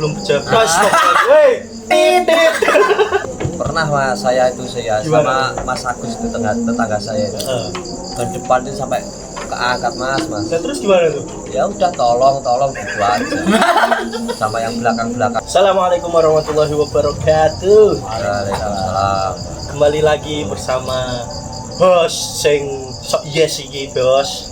Belum berjabra, stop lagi. Titit. Pernah mas, saya itu sama Mas Agus itu tetangga saya itu. Ke depan itu sampai keangkat mas. Nah, terus gimana tuh? Ya udah tolong gitu aja. Sama yang belakang. Assalamualaikum warahmatullahi wabarakatuh. Waalaikumsalam. Kembali lagi bersama host sing sok yes iki bos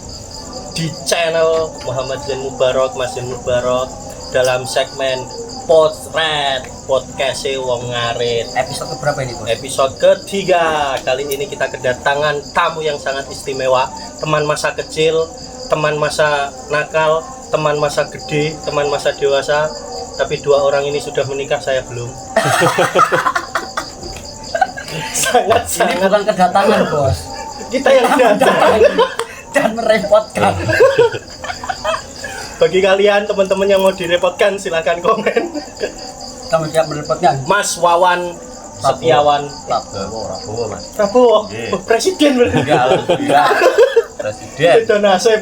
di channel Muhammad Zain Mubarak, Mas Zain Mubarak dalam segmen podcast Wong Ngarit. Episode keberapa ini bos? Episode ketiga. Kali ini kita kedatangan tamu yang sangat istimewa, teman masa kecil, teman masa nakal, teman masa gede, teman masa dewasa. Tapi dua orang ini sudah menikah, saya belum. Sangat. Ini bukan kedatangan bos. Kita yang datang Dan merepotkan. Bagi kalian teman-teman yang mau direpotkan silahkan komen. Kamu siap merepotkan? Mas Wawan Setiawan Prabowo mas. Prabowo, Yeah. Presiden Enggak. Presiden. itu nasib.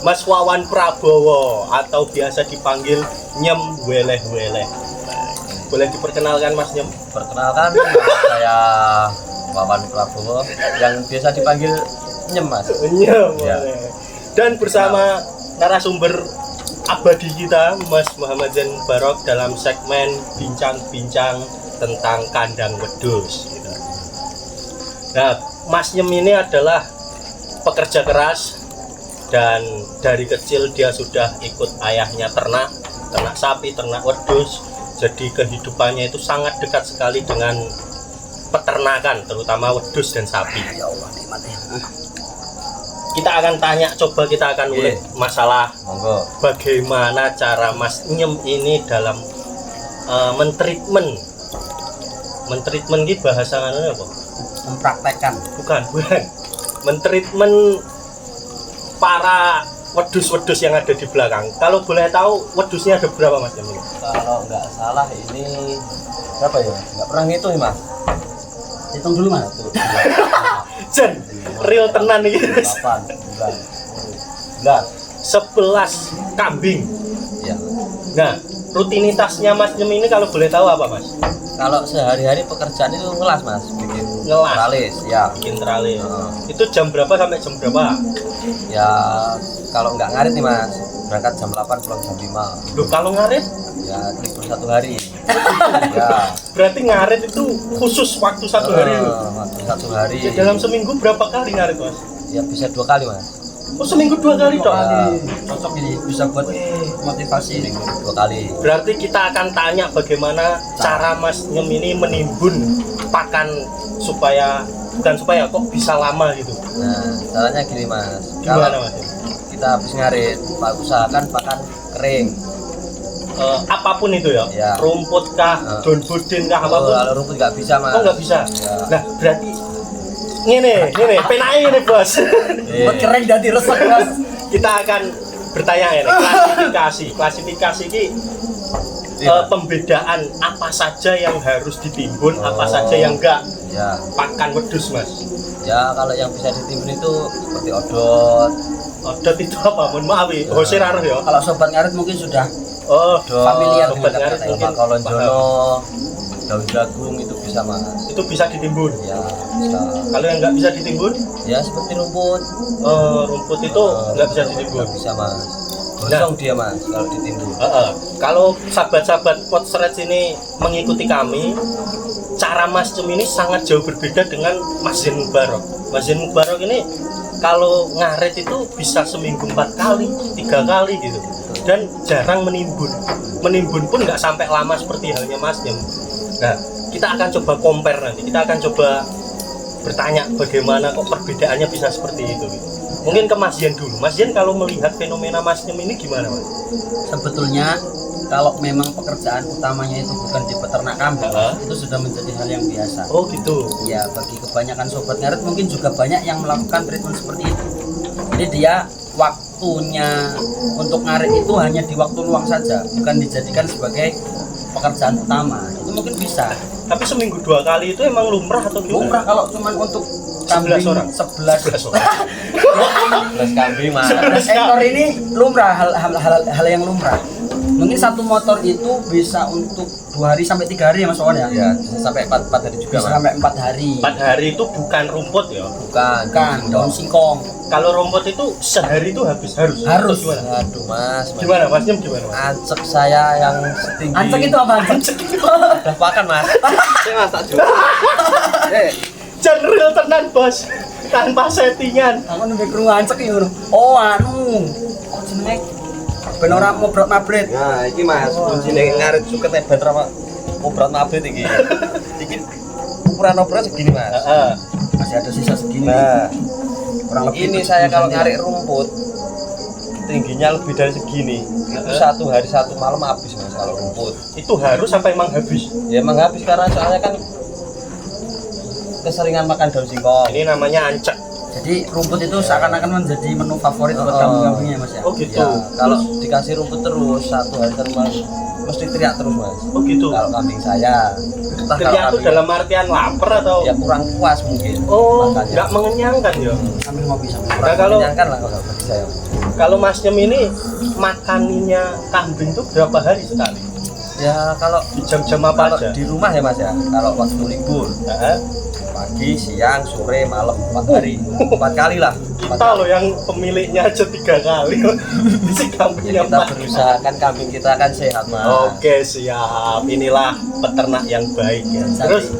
Mas Wawan Prabowo atau biasa dipanggil Nyem Weleh. Boleh diperkenalkan Mas Nyem? Perkenalkan, saya Wawan Prabowo yang biasa dipanggil Nyem mas. Nyem. Ya. Dan bersama narasumber abadi kita Mas Muhammad Zain Mubarak dalam segmen bincang-bincang tentang kandang wedhus gitu. Nah, Mas Nyem ini adalah pekerja keras dan dari kecil dia sudah ikut ayahnya ternak sapi, ternak wedhus. Jadi kehidupannya itu sangat dekat sekali dengan peternakan, terutama wedhus dan sapi. Ya Allah, nikmatnya. Kita akan kita akan ulik masalah Monggo. bagaimana cara Mas Nyem ini dalam mentreatment ini bahasa apa? Mempraktekkan. Bukan. Mentreatment para wedhus-wedhus yang ada di belakang. Kalau boleh tahu wedhusnya ada berapa Mas Nyem? Kalau nggak salah ini berapa ya? Nggak pernah ngitung mas. Hitung dulu mas. Jen, real tenan nih. 8, 9, 11 kambing. ya. Nah, rutinitasnya Mas Nyem ini kalau boleh tahu apa Mas? Kalau sehari-hari pekerjaan itu ngelas mas, bikin Ngelas. teralis, ya. Bikin teralis. Heeh. Itu jam berapa sampai jam berapa? Ya kalau nggak ngarit nih mas, berangkat jam 8 pulang jam 5. Loh, kalau ngarit? Ya libur 1 hari. Ya. Berarti ngarit itu khusus waktu satu hari. Waktu 1 hari. Ya, dalam seminggu berapa kali ngarit Mas? Ya bisa 2 kali mas. Oh, seminggu 2 kali dong. Ya, cocok ini bisa buat motivasi ini 2 kali. Berarti kita akan tanya bagaimana cara Mas Nyem ini menimbun pakan bukan supaya kok bisa lama gitu. Nah caranya gini mas. Gimana Kalau Mas? kita habis ngarit, usahakan pakan kering. Apapun itu ya, Ya. rumput kah, daun bodin kah, apapun. Kalau rumput nggak bisa mas. Oh, nggak bisa. Ya. Nah, berarti ngene, penake ini bos. Kering dan diresek mas. Kita akan bertanya ini klasifikasi ini pembedaan apa saja yang harus ditimbun, apa saja yang enggak. Ya. Pakan wedhus mas. Ya kalau yang bisa ditimbun itu seperti odot. Odot itu apa? Mohon maaf ya, Hose Raro ya. Kalau sobat ngarit mungkin sudah Oh, familiar sobat dengan ngarit kata mungkin kolonjono, daun jagung itu bisa mas. itu bisa ditimbun. Ya bisa. Kalau yang nggak bisa ditimbun, Ya seperti rumput. rumput itu nggak bisa ditimbun. Nggak bisa mas. Gosong dia mas kalau ditimbun. Kalau sahabat-sahabat Potstret ini mengikuti kami, cara Mas Nyem ini sangat jauh berbeda dengan Mas Zain Mubarak. Mas Zain Mubarak ini kalau ngarit itu bisa seminggu 4 kali, 3 kali gitu, dan jarang menimbun pun nggak sampai lama seperti halnya Mas Nyem. Nah, kita akan coba compare nanti, kita akan coba bertanya bagaimana kok perbedaannya bisa seperti itu gitu. Mungkin ke Mas Zain dulu. Mas Zain kalau melihat fenomena Mas Nyem ini gimana Mas? Sebetulnya kalau memang pekerjaan utamanya itu bukan di peternak kambing, itu sudah menjadi hal yang biasa. Oh gitu. Ya bagi kebanyakan sobat ngarit mungkin juga banyak yang melakukan treatment seperti itu. Jadi dia waktunya untuk ngarit itu hanya di waktu luang saja, bukan dijadikan sebagai pekerjaan utama. Itu mungkin bisa. Tapi seminggu 2 kali itu emang lumrah atau gimana? Lumrah kalau cuman untuk 11 orang. 11 orang. 11 kambing mas. 11 ekor ini lumrah, hal yang lumrah. Mungkin satu motor itu bisa untuk 2 hari sampai 3 hari ya Mas Wawan ya? Ya, bisa sampai 4 hari juga, Bisa Mas. sampai 4 hari. 4 hari itu bukan rumput ya. Bukan. Bukan, daun singkong. Kalau rumput itu sehari itu harus. Harus. Atau gimana? Aduh, Mas. Gimana Mas Nyem, gimana Mas? Ancek saya yang setinggi. Ancek itu apa? Ancek itu. Udah makan, Mas. Saya masak juga. General tenan bos, tanpa settingan. Aku nembe krungu ancek iki ngono. Oh, anu. Oh, jenenge ben ora mobrot-mabrit. Nah, iki Mas, kuncine ngarit suket ben apa? Obrat mabrit iki. Iki ukuran obrat segini, Mas. Heeh. Masih ada sisa segini. Nah, Kurang lebih ini 70 saya kalau cm. ngarik rumput tingginya lebih dari segini. Itu 1 hari 1 malam habis, Mas, kalau rumput. Itu harus sampai emang habis. Ya emang habis karena soalnya kan keseringan makan daun singkong. Ini namanya ancek. Jadi rumput itu seakan-akan menjadi menu favorit buat Oh. kambing-kambingnya Mas ya. Oh gitu. Ya, kalau dikasih rumput terus 1 hari 1 malam mesti teriak terus, Mas. Oh gitu. Kalau kambing saya, entah kalau Teriak itu kambing dalam artian lapar atau? ya kurang puas mungkin. Oh, Makanya. nggak mengenyangkan ya. Sambil ngopi sambil. Nah, Kurang kalau- mengenyangkan lah kalau bagi saya. Kalau Mas Nyem ini makaninya kambing itu berapa hari sekali? Ya kalau Di jam-jam apa kalau aja? di rumah ya, Mas ya. Kalau waktu libur, Heeh. pagi, siang, sore, malam 4 hari. 4 kali lah. 4 Kita loh yang pemiliknya aja 3 kali. Si kambingnya Kita 4. berusaha kan kambing kita kan sehat, Mas. Oke siap, inilah peternak yang baik ya. Terus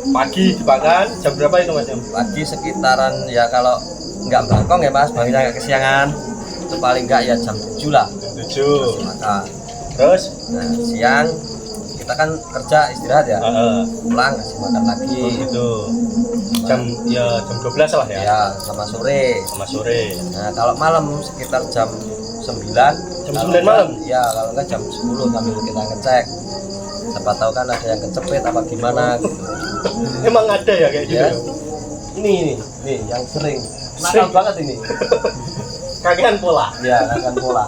pagi dimakan jam berapa itu Mas Nyem? Pagi sekitaran ya kalau nggak bangkong ya, Mas, bangunnya nggak kesiangan. Itu paling nggak ya jam 7 lah Jam 7. makan. Terus? Nah, siang kita kan kerja istirahat ya. Heeh. Pulang kasih makan lagi. Oh gitu. Jam 12 lah ya. Ya, sama sore. Sama sore. Nah, kalau malam sekitar jam 9. Jam Kalau 9 malam? enggak- Ya, kalau enggak jam 10 sambil kita ngecek. Siapa tahu kan ada yang kecepet apa gimana gitu. Emang ada ya kayak gitu? Ya. Ya? Nih yang sering. Nakal Sering. banget ini. Kakean pola. Ya, akan pola.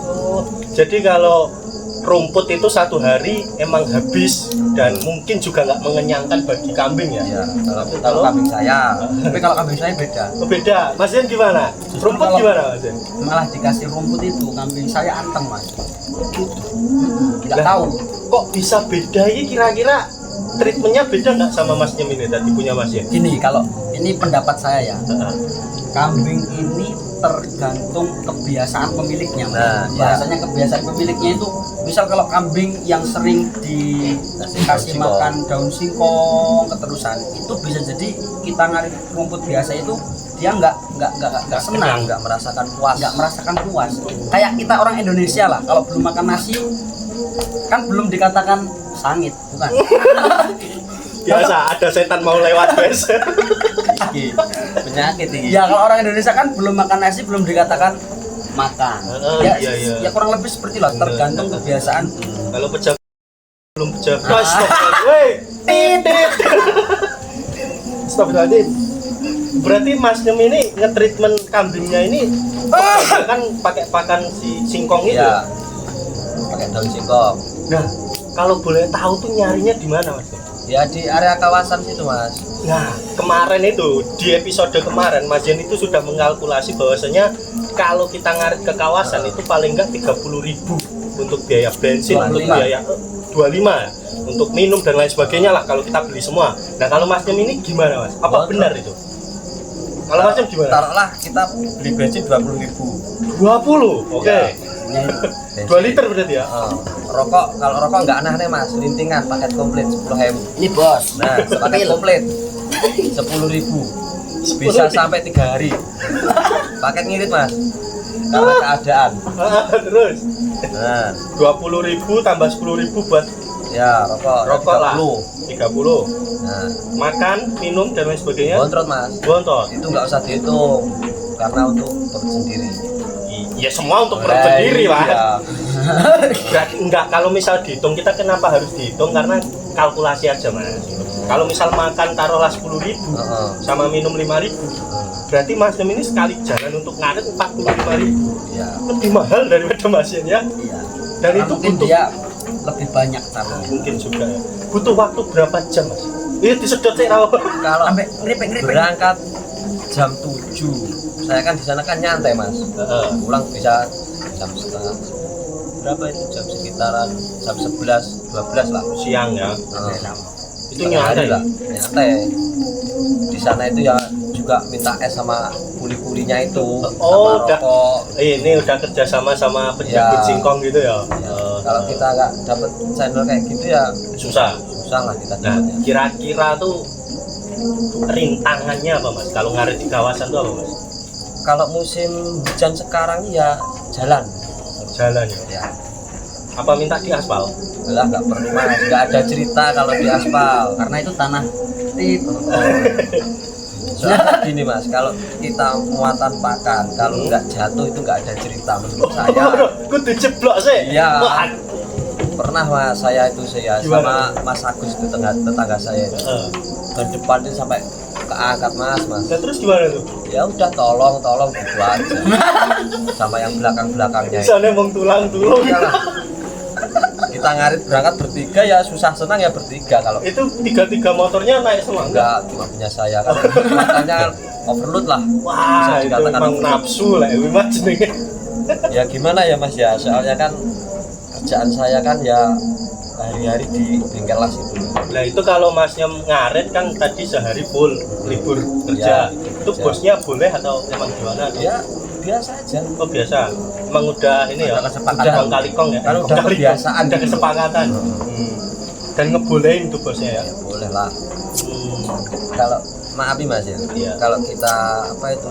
Oh, jadi kalau rumput itu 1 hari emang habis dan mungkin juga nggak mengenyangkan bagi kambing ya? Ya, kalau Kalau- kambing saya. Tapi kalau kambing saya beda. Oh, beda. Mas Yen gimana? Rumput kalau- gimana Mas Yen? Malah dikasih rumput itu kambing saya anteng Mas. Tidak Lah, tahu. Kok bisa beda ini kira-kira treatmentnya beda nggak sama Mas Nyem ini tadi punya Mas Yen? Gini, kalau ini pendapat saya ya. Heeh. Kambing ini tergantung kebiasaan pemiliknya. Mas. Nah, ya. Bahasanya kebiasaan pemiliknya itu, misal kalau kambing yang sering dikasih Daun makan daun singkong keterusan, itu bisa jadi kita ngarit rumput biasa itu dia nggak senang, Nggak merasakan puas. nggak merasakan puas. Kayak kita orang Indonesia lah, kalau belum makan nasi kan belum dikatakan sangit, bukan? Biasa ada setan mau lewat guys. Iki, penyakit ini. Ya kalau orang Indonesia kan belum makan nasi belum dikatakan makan. Ya, Iya, iya. ya kurang lebih seperti lah, tergantung kebiasaan. Kalau pejabat belum pejabat. Ah. Stop. Woi, titit. Stop tadi. Berarti Mas Nyem ini nge-treatment kambingnya ini kan pakai pakan si singkong itu. Ya, pakai daun singkong. Nah, kalau boleh tahu tuh nyarinya di mana Mas? Ya di area kawasan situ, Mas. Nah, kemarin itu di episode kemarin Mas Yen itu sudah mengkalkulasi bahwasanya kalau kita ngarit ke kawasan itu paling enggak 30.000 untuk biaya bensin, 25. untuk biaya 25 untuk minum dan lain sebagainya lah kalau kita beli semua. Nah, kalau Mas Nyem ini gimana Mas? Apa Betul. benar itu? Kalau Mas Nyem gimana? Taruhlah kita beli bensin 20.000. 20. Oke. Ya. Ini, 2 liter berarti ya? Rokok, kalau rokok nggak aneh-aneh, Mas, lintingan paket komplit 10.000. ini bos. Nah, paket komplit 10.000. Bisa sampai 3 hari. Paket ngirit, Mas. Karena keadaan. Terus Nah, 20.000 tambah 10.000 buat ya rokok, rokok lah 30. 30. Nah, Makan, minum dan lain sebagainya. bontrot, Mas. Bontot. Itu nggak usah dihitung karena untuk perut sendiri. Ya semua untuk perut sendiri lah. Iya. Berarti enggak, kalau misal dihitung kita kenapa harus dihitung karena kalkulasi aja Mas. Kalau misal makan taruhlah 10.000 Heeh. sama minum 5.000, berarti Mas Nyem ini sekali jalan untuk ngarit 45.000. Iya. Lebih mahal daripada Mas Yen ya. Iya. Dan Karena itu mungkin butuh dia lebih banyak caranya. mungkin juga ya. Butuh waktu berapa jam Mas? Ini disedot sih rawa. Kalau Sampai ngeripek-ngeripek. berangkat jam 7, saya kan di sana kan nyantai, Mas. Heeh. Pulang bisa jam setengah berapa itu jam sekitaran jam 11 12 lah. Siang ya. Itu Setengah hari nyantai lah, nyantai. Di sana itu ya juga minta es sama kuli-kulinya itu, Oh, sama udah. rokok. Ini udah kerja sama penjemput Ya. singkong gitu ya. Ya, kalau kita nggak dapet channel kayak gitu ya Susah. susah lah kita Nah, dapetnya. kira-kira tuh rintangannya apa mas? Kalau ngarit di kawasan tuh apa mas? Kalau musim hujan sekarang ya jalan, Jalan ya. ya Apa minta di aspal? lah nggak perlu mas, nggak ada cerita kalau di aspal. Karena itu tanah tip. Soalnya gini mas, kalau kita muatan pakan, kalau nggak jatuh itu nggak ada cerita menurut saya. Kudu jeblok sih. Iya. Wah, Pernah mas, saya Gimana? sama Mas Agus itu tetangga saya itu. eh. Ban depan itu sampai keangkat mas. Dan terus gimana tuh? Ya udah tolong gitu aja. Sama yang belakangnya itu. Misalnya mau tulang-tulung. Iyalah. Kita ngarit berangkat bertiga ya susah senang ya bertiga. Kalau Itu tiga motornya naik semua enggak cuma punya saya kan makanya overload lah. Wah, Bisa itu dikatakan emang overload. nafsu lah ini mas jenenge. Ya gimana ya mas ya, soalnya kan kerjaan saya kan ya hari-hari di bengkel las itu. Nah itu kalau masnya ngaret kan tadi sehari full libur kerja. Ya, Itu kerja. bosnya boleh atau emang gimana? Ya biasa aja. Oh biasa. Emang udah ini ya. Udah kesepakatan. Udah kong kali kong ya. Kalau udah Kong kali kong. kebiasaan Udah gitu. kesepakatan. Dan ngebolehin tuh bosnya ya. Ya boleh lah. Hmm. Kalau maaf nih mas ya, Iya. kalau kita apa itu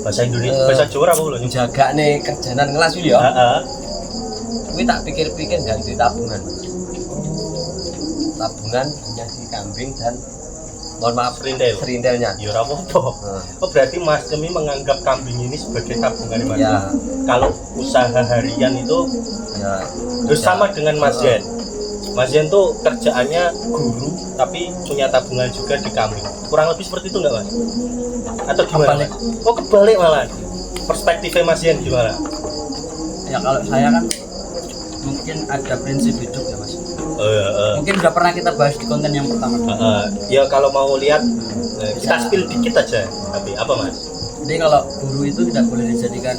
Bahasa Indonesia, Eh, bahasa Jawa apa belum? jaga nih kerjaan ngelas dulu ya. Heeh. Tapi tak pikir-pikir ganti tabungan. Tabungan hanya di kambing dan mohon maaf Serindel. serindelnya. Ya ora apa-apa. Nah, Oh berarti Mas Demi menganggap kambing ini sebagai tabungan Mas. ya, Kalau usaha harian itu ya. terus sama dengan Mas Jen. Mas Jen tuh kerjaannya guru tapi punya tabungan juga di kambing. Kurang lebih seperti itu nggak Mas? Atau gimana? Kebalik. Mas? Oh kebalik malah. Perspektifnya Mas Jen gimana? Ya kalau saya kan mungkin ada prinsip hidup ya mas. Eh. Mungkin udah pernah kita bahas di konten yang pertama. Ya kalau mau lihat kita spill dikit aja. Tapi apa Mas? Jadi kalau guru itu tidak boleh dijadikan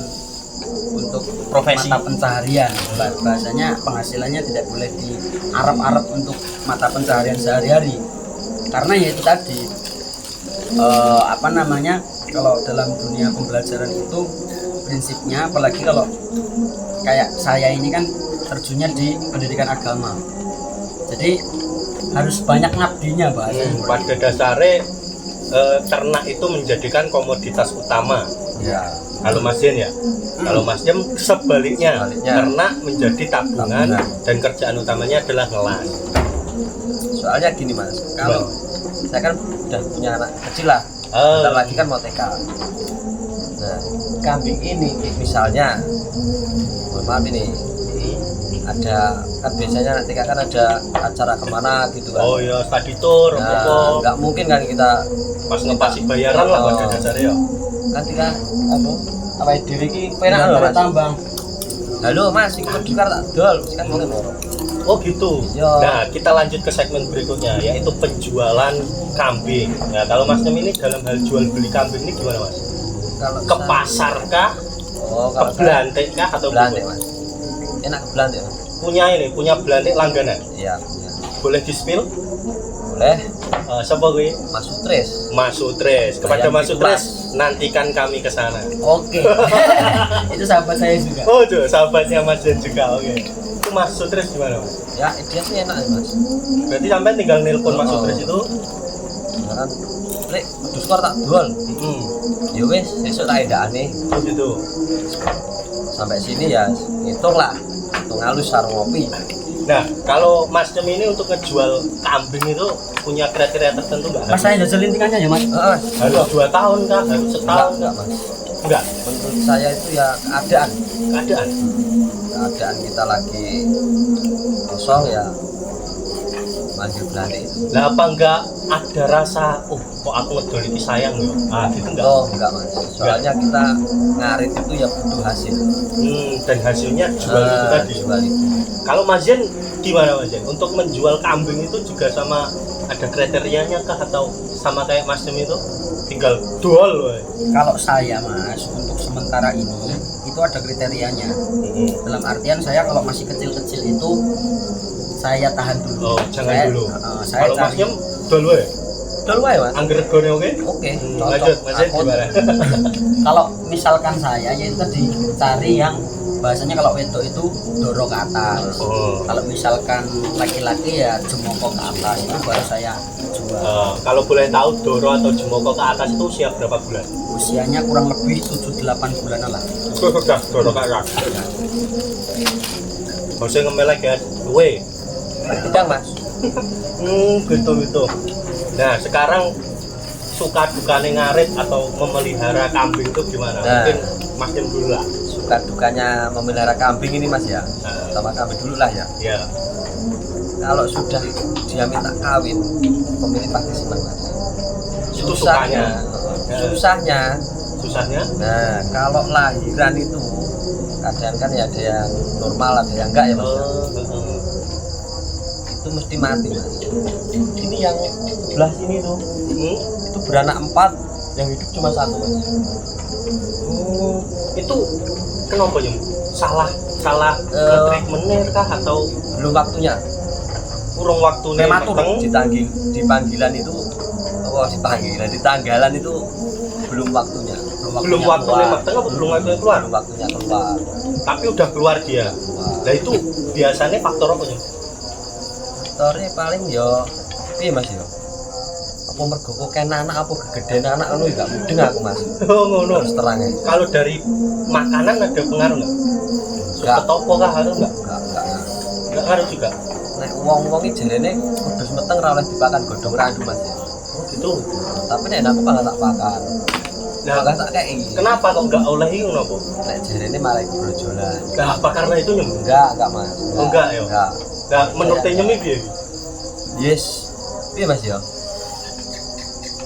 untuk Profesi. mata pencaharian. Bahasanya penghasilannya tidak boleh diarap-arap untuk mata pencaharian sehari-hari. Karena ya itu tadi apa namanya, kalau dalam dunia pembelajaran itu prinsipnya, apalagi kalau kayak saya ini kan terjunnya di pendidikan agama. Jadi harus banyak ngabdinya bahasanya. Pada dasarnya ternak itu menjadikan komoditas utama. Ya, Kalau Mas Jen ya, kalau Mas Jen sebaliknya, Sebaliknya. ternak menjadi tabungan Tabungan. dan kerjaan utamanya adalah ngelas. soalnya gini mas, kalau saya kan udah punya anak kecil lah, Oh. bentar lagi kan mau TK. Nah, kambing ini misalnya, mohon maaf ini, ada kan biasanya TK kan ada acara kemana gitu kan. Oh ya, study tour, Nah, apa nggak mungkin kan kita pas ngepasi bayaran lah pada Oh. dasarnya ya. kan kita apa diri ki penak lho mas. tambang. Halo mas, iki tukar tak dol, kan mungkin lho. Oh gitu. Iya. Nah kita lanjut ke segmen berikutnya yaitu penjualan kambing. Nah kalau Mas Nem ini dalam hal jual beli kambing ini gimana Mas? Kalau Ke saya- pasar kah? Oh, Ke kalau saya belantik kah atau belantik gimana? mas. Enak ke belantik mas. Punya belantik langganan. Iya, punya. Boleh di spill? Boleh. Siapa gue? Mas Sutris. Mas Sutres. Kepada Bayang Mas itulah. Sutres, nantikan kami ke sana. Oke. Itu sahabat saya juga. Oh, tuh sahabatnya Mas Jen juga. Oke. Itu Mas Sutres gimana, Mas? Ya, dia sih enak mas. Berarti sampai tinggal nelpon Mas Oh. Sutres itu. Ya kan, Lek, wedhus kor tak dol. Hmm. Ya wis, besok tak edakane. Oh gitu. Sampai sini ya hitung lah. Hitung halus sarung ngopi. Nah, kalau Mas Dem ini untuk ngejual kambing itu punya kriteria tertentu nggak? Mas saya jajal lintingannya ya mas. Heeh. Harus 2 tahun kah? Harus setahun Enggak, kah? mas. Enggak. Menurut saya itu ya keadaan. Keadaan. Keadaan kita lagi kosong ya manggil belanja itu. Lah apa enggak ada rasa, oh kok aku ngedol ini sayang ya? Ah gitu enggak? Oh enggak mas, soalnya kita ngarit itu ya butuh hasil. Dan hasilnya jual itu tadi. Jual itu. Kalau Mas Jen gimana Mas Jen? Untuk menjual kambing itu juga sama ada kriterianya kah atau sama kayak Mas Dem itu tinggal jual loh? Kalau saya mas, untuk sementara ini itu itu ada kriterianya. Mm-mm. Dalam artian saya kalau masih kecil-kecil itu saya tahan dulu. Oh, jangan Saya- dulu. saya Kalau cari Mas dol wae. Dulu aja mas. Angger regone oke? Oke. Lanjut, Mas Yen Aku- gimana? Kalau misalkan saya ya itu tadi cari yang bahasanya kalau wedok itu dorong ke atas. Oh. Kalau misalkan laki-laki ya jemoko ke atas itu baru saya jual. Kalau boleh tahu Doro atau Jemoko ke atas itu usia berapa bulan? Usianya kurang lebih 7-8 bulanan lah. Sudah Doro ke atas. Maksudnya ngemelek ya, duwe. Tidak mas. Gitu. Nah, sekarang suka dukanya ngarit atau memelihara kambing itu gimana? Nah. Mungkin Mas Yen dulu lah. Suka dukanya memelihara kambing ini mas ya. Nah, Sama kambing dulu lah ya. ya. Kalau sudah dia minta kawin, pemilik pasti senang mas. Itu sukanya. Susahnya. Susahnya? Nah kalau lahiran itu kadang kan ya ada yang normal ada yang enggak ya mas. Itu mesti mati mas. Ini yang sebelah sini tuh itu beranak 4 yang hidup cuma 1 mas. Itu kenapa ya? Salah treatmentnya kah atau Belum waktunya. kurang waktunya Prematur. mateng? Di panggilan itu di tanggalan itu belum waktunya. Belum waktunya mateng apa belum waktunya keluar? Belum waktunya keluar. Tapi udah keluar dia. Nah itu biasanya faktor apa ya? Faktornya paling yo piye mas yo. Apa mergo koken anak apa kegedean anak ngono ya gak mudeng aku mas. Oh ngono. Terus terang ya. Kalau dari makanan ada pengaruh nggak? Enggak. Ketopo kah harus nggak? Enggak. Nggak ngaruh juga. Nek wong-wong iki jarene kudus meteng ra oleh dipakan godhong randu mas ya. Oh gitu. Tapi nek aku malah tak pakan. Nah, Malah tak kei. kenapa kok nggak oleh itu kenapa? Nek jarene malah brojolan. Nah, apa karena itu nyem? Enggak mas. Oh, enggak, ya? Enggak. Nah, menurut nyemi piye? Yes. Piye mas yo?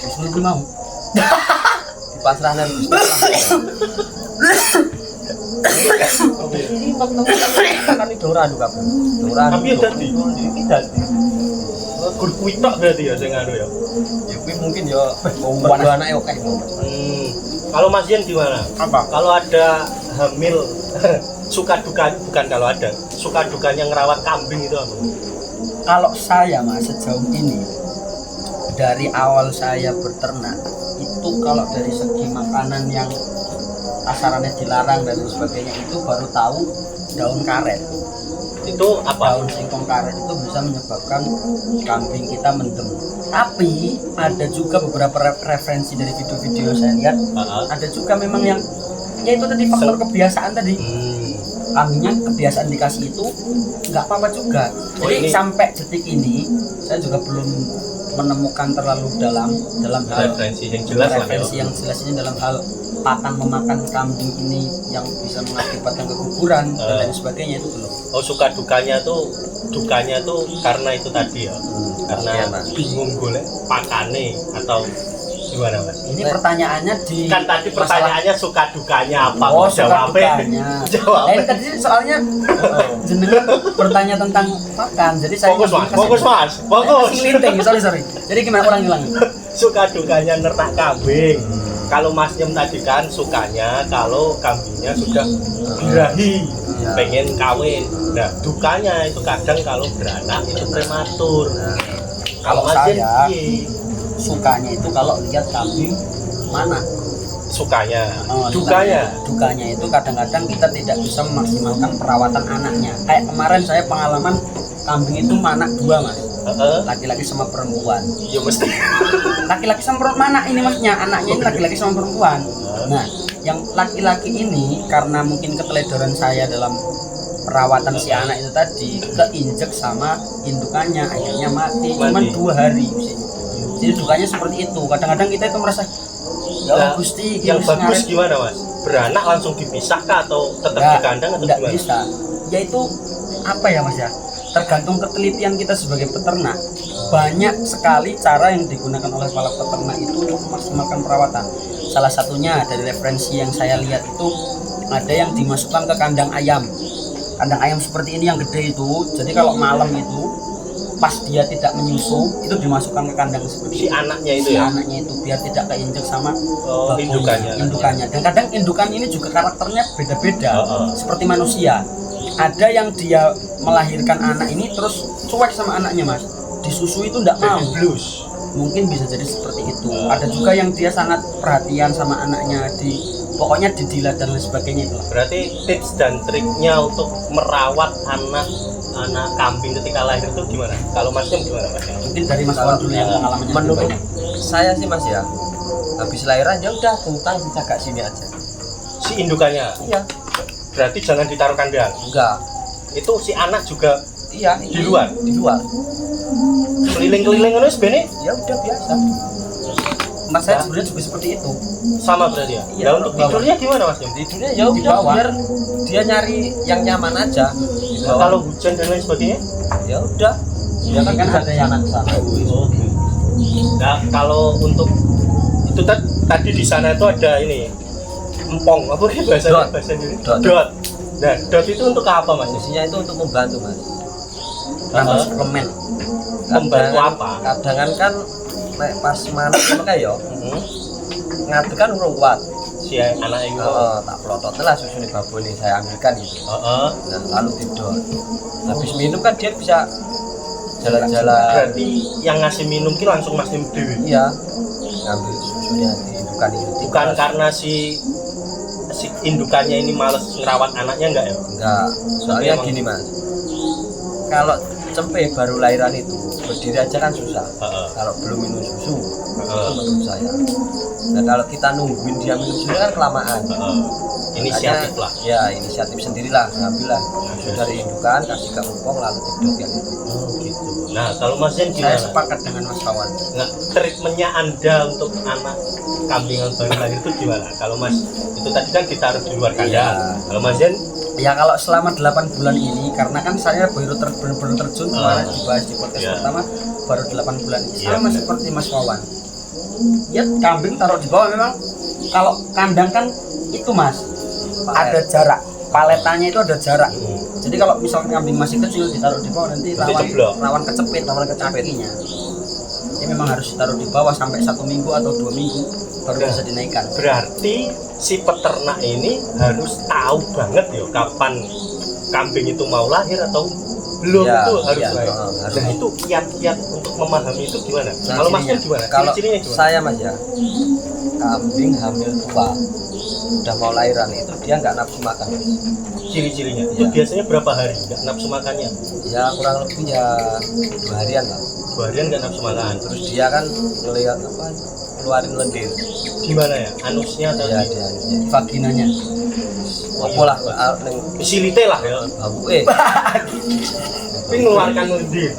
Wis ngerti mau. Di pasrahan Gusti Allah. Kan itu randu kabeh. Randu. Tapi ya dadi. Iki dadi. Gur kuwi tok berarti ya sing anu ya. Ya kuwi mungkin ya mergo anake akeh. Kalau Mas Yen gimana? Apa? Kalau ada hamil suka duka bukan kalau ada suka dukanya ngerawat kambing itu apa? Kalau saya mas sejauh ini dari awal saya berternak itu kalau dari segi makanan yang asarannya dilarang dan lain sebagainya itu baru tahu daun karet. Itu apa? Daun singkong karet itu bisa menyebabkan kambing kita mendem. Tapi ada juga beberapa referensi dari video-video yang saya lihat, ada juga memang yang ya itu tadi faktor kebiasaan tadi. Kambingnya kebiasaan dikasih itu nggak apa-apa juga. Oh, Jadi ini- sampai detik ini saya juga belum menemukan terlalu dalam hal Referensi yang jelas lah ya. referensi yang jelas ini dalam hal pakan memakan kambing ini yang bisa mengakibatkan keguguran dan lain sebagainya itu belum. Oh suka dukanya tuh karena itu tadi ya. Karena Iya, Mas. bingung golek pakane atau gimana Mas? Ini pertanyaannya di Kan tadi masalah- pertanyaannya suka dukanya apa? Oh, Kok suka jawabnya? dukanya. Jawabnya. Nah, ini tadi soalnya jenengan bertanya tentang makan. Jadi saya Fokus Mas, kasih- fokus Mas, saya fokus. kasih linting, sorry. Jadi gimana ulangi? Suka dukanya nernak kambing. Kalau Mas Nyem tadi kan sukanya kalau kambingnya sudah birahi, Iya. pengen kawin. Nah, dukanya itu kadang kalau beranak itu prematur. Kalau Mas Nyem saya- piye? Sukanya itu kalau lihat kambing mana. Sukanya, Oh, dukanya. Dukanya itu kadang-kadang kita tidak bisa memaksimalkan perawatan anaknya. Kayak kemarin saya pengalaman kambing itu anak 2 mas, Heeh. laki-laki sama perempuan. Ya mesti. Laki-laki sama perempuan mana ini maksudnya anaknya ini laki-laki sama perempuan. Nah, yang laki-laki ini karena mungkin keteledoran saya dalam perawatan si anak itu tadi keinjek sama indukannya akhirnya mati. Cuman 2 hari usianya. Jadi dukanya seperti itu. Kadang-kadang kita itu merasa ya Allah, Nah, Gusti yang wis bagus ngaret." gimana Mas? Beranak langsung dipisah kah atau tetap di kandang atau nggak gimana? bisa. Yaitu apa ya mas ya? Tergantung ketelitian kita sebagai peternak. Banyak sekali cara yang digunakan oleh para peternak itu untuk memaksimalkan perawatan. Salah satunya dari referensi yang saya lihat itu ada yang dimasukkan ke kandang ayam. Kandang ayam seperti ini yang gede itu. Jadi kalau malam itu pas dia tidak menyusu itu dimasukkan ke kandang seperti Si itu. anaknya itu Si ya. anaknya itu biar tidak keinjek sama babunya, Indukannya. Dan kadang indukannya ini juga karakternya beda-beda. Seperti manusia. Ada yang dia melahirkan anak ini terus cuek sama anaknya, Mas. Disusui itu enggak mau. Baby blues. Mungkin bisa jadi seperti itu. Ada juga yang dia sangat perhatian sama anaknya, pokoknya didilat dan lain sebagainya itu. Berarti tips dan triknya untuk merawat anak kambing ketika lahir itu gimana? Kalau Mas Yom gimana Mas? Mungkin dari Mas Wan dulu yang pengalamannya lebih Menurut banyak. saya sih Mas ya, habis lahiran ya udah tentang jaga sini aja. Si indukannya. Iya. Berarti jangan ditaruh kandang. Enggak. Itu si anak juga Iya. di luar. Di luar. Keliling-keliling terus bene Ya udah biasa. Mas saya sebenarnya juga seperti itu. sama berarti ya. Iya, Nah, untuk bawah. tidurnya gimana Mas Yom? Tidurnya ya Di udah bawah. biar dia nyari yang nyaman aja. Di Nah, bawah. kalau hujan dan lain sebagainya? Ya udah. Ya kan ada yang sana. Oh. Nah, kalau untuk itu tadi di sana itu ada ini empong apa sih bahasa ini? Dot. Nah, dot itu untuk apa Mas? Fungsinya itu untuk membantu Mas. Tambah suplemen. Membantu apa? Kadangan kan nek pas manak ngono kae ya. Ngadeg kan urung kuat. Si anak itu. Heeh, tak plotot lah susune babone saya ambilkan gitu. Heeh. Nah, lalu tidur. Habis minum kan dia bisa jalan-jalan. Berarti yang ngasih minum ki langsung Mas Yom dewe. Iya. Ngambil susunya di indukan itu. Bukan karena si indukannya ini males ngerawat anaknya enggak ya? Enggak. Soalnya Emang- gini Mas. Kalau cempe baru lahiran itu berdiri aja kan susah. Heeh. Kalau belum minum susu, itu Heeh. menurut saya. Nah kalau kita nungguin dia minum susu kan kelamaan. Heeh. Inisiatif lah. Ya inisiatif sendirilah, ngambil lah. Susu dari indukan, kasih ke empong lalu didot yang itu. Oh, gitu. Nah, kalau Mas Yen Saya gimana? sepakat dengan Mas Kawan. Nggak, treatmentnya Anda untuk anak kambing yang baru lahir itu gimana? Kalau Mas itu tadi kan ditaruh di luar kandang. Iya. Kalau Mas Yen, Ya kalau selama 8 bulan ini, karena kan saya baru benar-benar terjun kemarin dibahas di podcast Iya. pertama baru 8 bulan ini. Iya, Sama benar. seperti Mas Wawan. Ya kambing taruh di bawah memang kalau kandang kan itu Mas ada jarak. Paletanya itu ada jarak. Jadi kalau misalkan kambing masih kecil ditaruh di bawah nanti Nanti jeblok. rawan kecepit kakinya. Jadi memang harus ditaruh di bawah sampai 1 minggu atau 2 minggu baru Nah. bisa dinaikkan. berarti si peternak ini harus tahu banget ya kapan kambing itu mau lahir atau belum Iya, itu harus iya, lahir. harus. Nah, itu kiat-kiat untuk memahami itu gimana? Nah, Kalau Mas cirinya. Yen gimana? Kalau Ciri-cirinya gimana? saya Mas ya, kambing hamil tua, udah mau lahiran itu dia nggak nafsu makan. Ciri-cirinya itu Iya. biasanya berapa hari nggak nafsu makannya? Ya kurang lebih ya 2 harian lah. 2 harian nggak nafsu makan. Terus dia kan ngelihat apa, keluarin lendir. Gimana ya? Anusnya atau Ya di dia. Vaginanya. Apa lah, neng silite lah ya. bambu Tapi mengeluarkan lendir.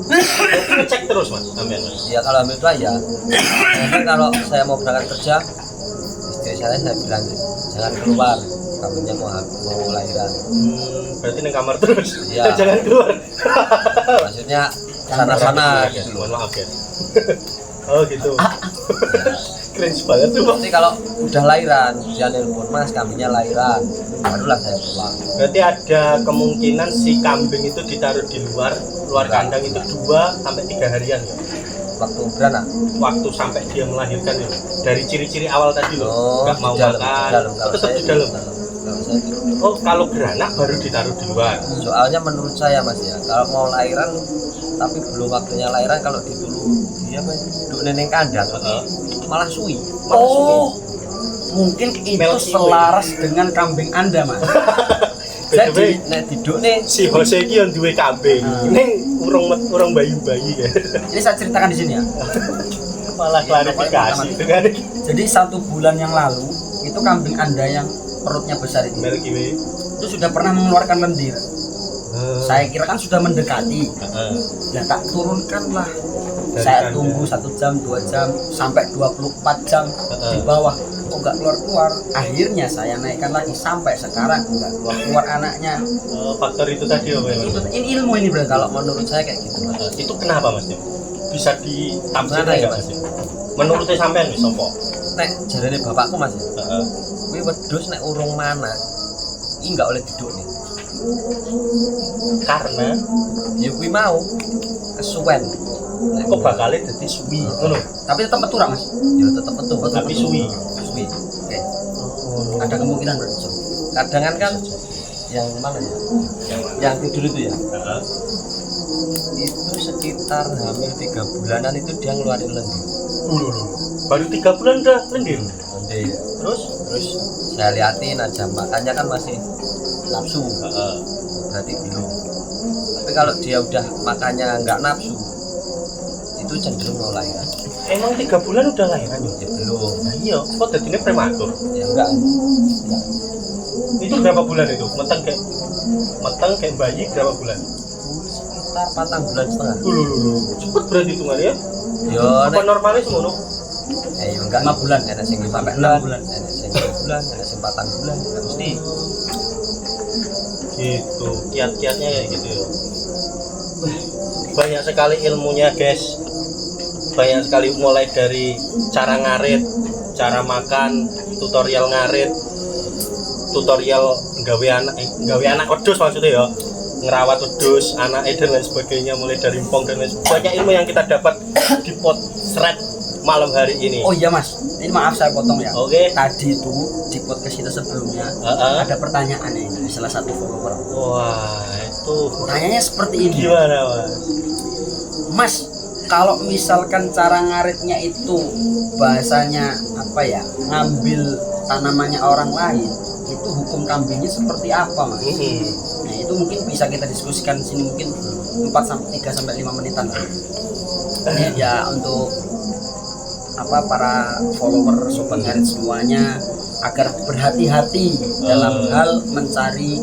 Itu ngecek terus Mas, sampean Mas. Ya kalau hamil tua ya. Karena kalau saya mau berangkat kerja, istri saya bilang jangan keluar, kambingnya mau lahiran. Berarti di kamar terus. Iya. Jangan keluar. Maksudnya sana-sana Ya, gitu loh. mohon maaf ya. Oh gitu. Keren banget tuh Pak. Nanti kalau udah lahiran, dia nelpon Mas kambingnya lahiran, barulah saya pulang. Berarti ada kemungkinan si kambing itu ditaruh di luar kandang itu 2 sampai 3 harian ya. Waktu beranak, Waktu sampai dia melahirkan ya. Dari ciri-ciri awal tadi loh. Nggak mau di dalam, makan. Oh, Kalau tetap saya di dalam. Kalau saya di Oh, kalau beranak baru ditaruh di luar. Soalnya menurut saya Mas ya, kalau mau lahiran tapi belum waktunya lahiran, kalau dulu dia duduk neneng kandang Heeh. malah suwi. Oh, mungkin itu Melty selaras dengan kambing Anda, Mas. Jadi Nek duduk nih, si Jose iki yang duwe kambing. Ning urung bayi-bayi ya. Ini saya ceritakan di sini ya. Malah klarifikasi dengan Jadi 1 bulan yang lalu itu kambing Anda yang perutnya besar itu Milky Way. sudah pernah mengeluarkan lendir. Saya kira kan sudah mendekati. Heeh. Ya tak turunkanlah. Dari Saya kandang. tunggu 1 jam, 2 jam, sampai 24 jam di bawah. Kok nggak keluar-keluar? Akhirnya saya naikkan lagi sampai sekarang nggak keluar-keluar anaknya. Faktor itu tadi apa ya? Mas? Ini ilmu ini berarti. kalau menurut saya kayak gitu Mas. Itu kenapa Mas? Bisa ditafsirkan Mana ya, nggak Mas? Mas? Menurut sampean wis apa? Nek jarene bapakku Mas ya, Heeh. kuwi wedhus nek urung mana, iki enggak oleh duduk nih. Karena Ya kuwi mau kesuwen. kok bakalnya dadi suwi ngono. Tapi tetap metu Mas. Ya tetep metu. Tapi suwi. Suwi. Oke. Ada kemungkinan berarti. So. Kadang kan yang mana ya? Yang tidur itu ya. Heeh. Itu sekitar hampir 3 bulanan itu dia ngeluarin lendir. Baru 3 bulan udah lendir. Lendir. Terus Saya liatin aja makannya kan masih nafsu. heeh. Berarti belum. Tapi kalau dia udah makannya nggak nafsu, itu cenderung mulai kan. Emang 3 bulan udah lahiran ya? Ya belum. Nah iya, kok jadinya prematur. Ya enggak. Itu berapa bulan itu? Meteng kayak bayi berapa bulan? Sekitar 4 bulan setengah. Cepet berarti hitungannya ya? Yo, Apa normalnya semono? ya enggak 5 bulan. Ada sing 5 Sampai bulan, 6 bulan. ada sing 2 bulan, ada sing 4 bulan, enggak mesti. Gitu, kiat-kiatnya kayak gitu ya. Banyak sekali ilmunya guys. Banyak sekali mulai dari cara ngarit, cara makan, tutorial ngarit, tutorial gawe anak wedhus maksudnya ya. Ngerawat wedhus, anaknya dan lain sebagainya, mulai dari empong dan lain sebagainya. Banyak ilmu yang kita dapat di Potthread malam hari ini. Oh iya Mas, ini maaf saya potong ya. Oke. Tadi itu di podcast kita sebelumnya ada pertanyaan nih dari salah satu follower. Wah, itu Pertanyaannya seperti ini. gimana, Mas? Mas, kalau misalkan cara ngaritnya itu bahasanya apa ya, ngambil tanamannya orang lain, itu hukum kambingnya seperti apa Mas? Nah itu mungkin bisa kita diskusikan di sini mungkin 3 sampai 5 menitan lah. Ini ya untuk apa para follower sobat ngarit semuanya agar berhati-hati dalam hal mencari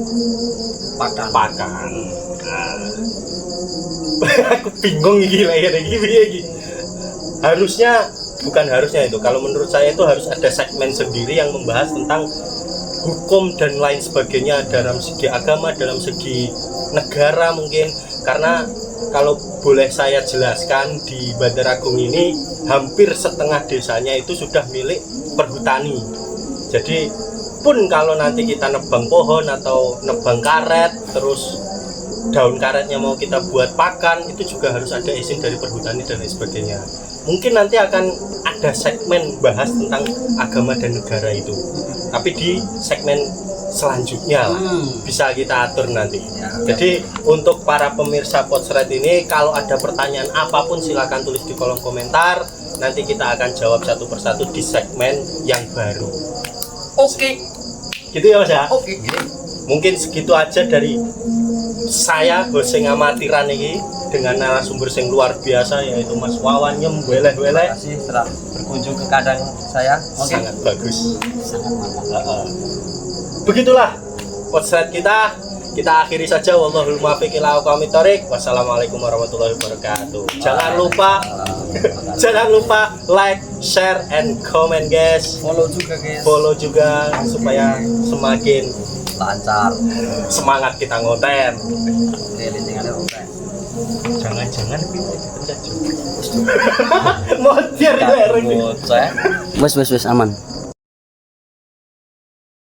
pakan. Aku bingung iki lah ya iki. Bukan harusnya itu. Kalau menurut saya itu harus ada segmen sendiri yang membahas tentang hukum dan lain sebagainya dalam segi agama, dalam segi negara mungkin. Karena kalau boleh saya jelaskan, di Bandar Agung ini hampir setengah desanya itu sudah milik perhutani. Jadi pun kalau nanti kita nebang pohon atau nebang karet, terus daun karetnya mau kita buat pakan, itu juga harus ada izin dari perhutani dan lain sebagainya. Mungkin nanti akan ada segmen bahas tentang agama dan negara itu, tapi di segmen selanjutnya lah, bisa kita atur nanti. Jadi untuk para pemirsa Potthread ini, kalau ada pertanyaan apapun silakan tulis di kolom komentar. Nanti kita akan jawab satu persatu di segmen yang baru. Oke. Gitu ya Mas ya? Oke. Mungkin segitu aja dari saya, hosting amatiran ini, dengan narasumber yang luar biasa yaitu Mas Wawan Nyembeleh. Terima kasih telah berkunjung ke kandang saya. Sangat bagus. Sangat mantap. Begitulah Potthread kita akhiri saja. Wallahul muwaffiq ila aqwamit thoriq. Wassalamualaikum warahmatullahi wabarakatuh. Jangan lupa like, share, and comment guys. Follow juga guys. Follow juga supaya semakin Lancar. semangat kita ngoten. Oke, lintingannya oke. Jangan-jangan kita juga. Mau dia Bocah. Wes aman.